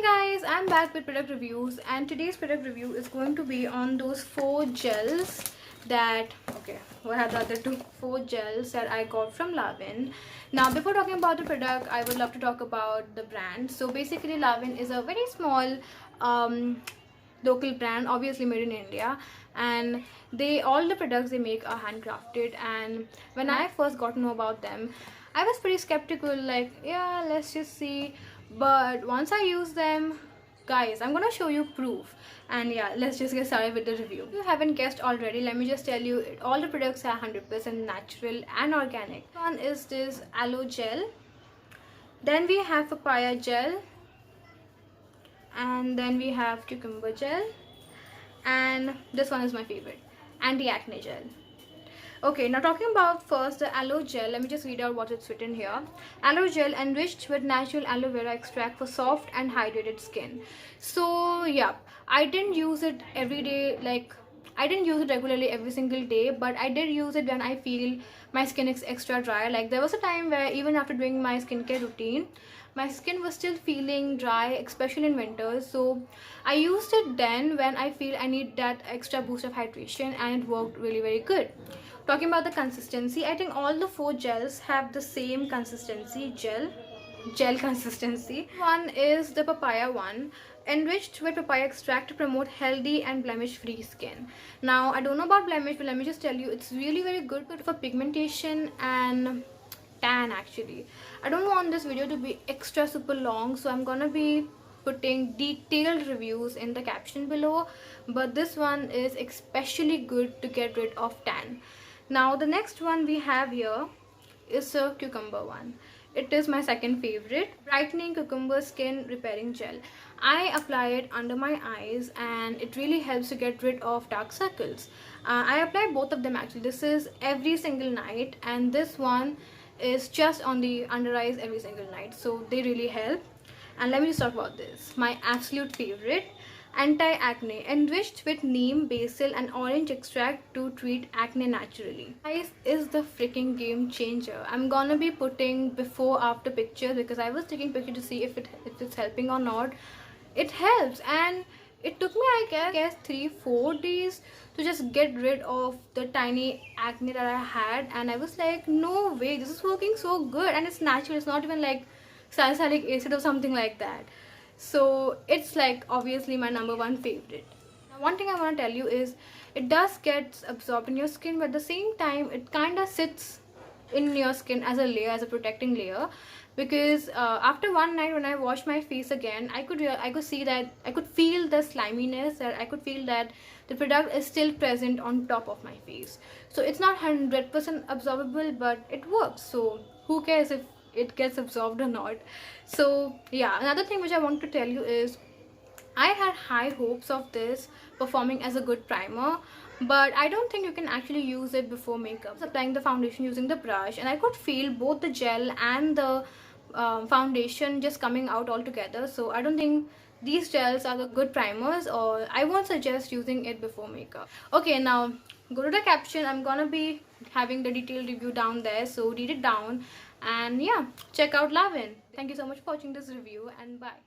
Guys, I'm back with product reviews, and today's product review is going to be on those 4 gels that what are the other 4 gels that I got from Lavin. Now before talking about the product, I would love to talk about the brand. So basically Lavin is a very small local brand, obviously made in India, and all the products they make are handcrafted. And when I first got to know about them, I was pretty skeptical, like, yeah, let's just see. But once I use them, guys, I'm gonna show you proof. And yeah, let's just get started with the review. If you haven't guessed already, let me just tell you, all the products are 100% natural and organic. One is this aloe gel, then we have papaya gel, and then we have cucumber gel, and this one is my favorite, anti-acne gel. Okay, now talking about first the aloe gel, let me just read out what it's written here. Aloe gel enriched with natural aloe vera extract for soft and hydrated skin. So yeah, I didn't use it every day, like I didn't use it regularly every single day, but I did use it when I feel my skin is extra dry. Like there was a time where even after doing my skincare routine, my skin was still feeling dry, especially in winter. So I used it then when I feel I need that extra boost of hydration, and it worked really very good. Talking about the consistency, I think all the 4 gels have the same consistency, gel consistency. One is the papaya one, enriched with papaya extract to promote healthy and blemish free skin. Now I don't know about blemish, but let me just tell you, it's really very good for pigmentation and tan. Actually, I don't want this video to be extra super long, so I'm gonna be putting detailed reviews in the caption below, but this one is especially good to get rid of tan. Now the next one we have here is a cucumber one. It is my second favorite, brightening cucumber skin repairing gel. I apply it under my eyes and it really helps to get rid of dark circles. I apply both of them actually. This is every single night, and this one is just on the under eyes every single night, so they really help. And let me just talk about this, my absolute favorite, anti-acne, enriched with neem, basil and orange extract to treat acne naturally. Guys, is the freaking game changer. I'm gonna be putting before after pictures because I was taking picture to see if it's helping or not. It helps, and it took me I guess 3-4 days to just get rid of the tiny acne that I had, and I was like, no way, this is working so good, and it's natural. It's not even like salicylic acid or something like that. So it's like obviously my #1 favorite. Now one thing I want to tell you is it does get absorbed in your skin, but at the same time it kind of sits in your skin as a layer, as a protecting layer, because after one night when I washed my face again, I could see that, I could feel the sliminess, that I could feel that the product is still present on top of my face. So it's not 100% absorbable, but it works. So who cares if it gets absorbed or not? So yeah, another thing which I want to tell you is I had high hopes of this performing as a good primer, but I don't think you can actually use it before makeup. I was applying the foundation using the brush, and I could feel both the gel and the foundation just coming out all together. So I don't think these gels are the good primers, or I won't suggest using it before makeup. Okay, now go to the caption. I'm gonna be having the detailed review down there, so read it down, and yeah, check out Lavin. Thank you so much for watching this review, and bye.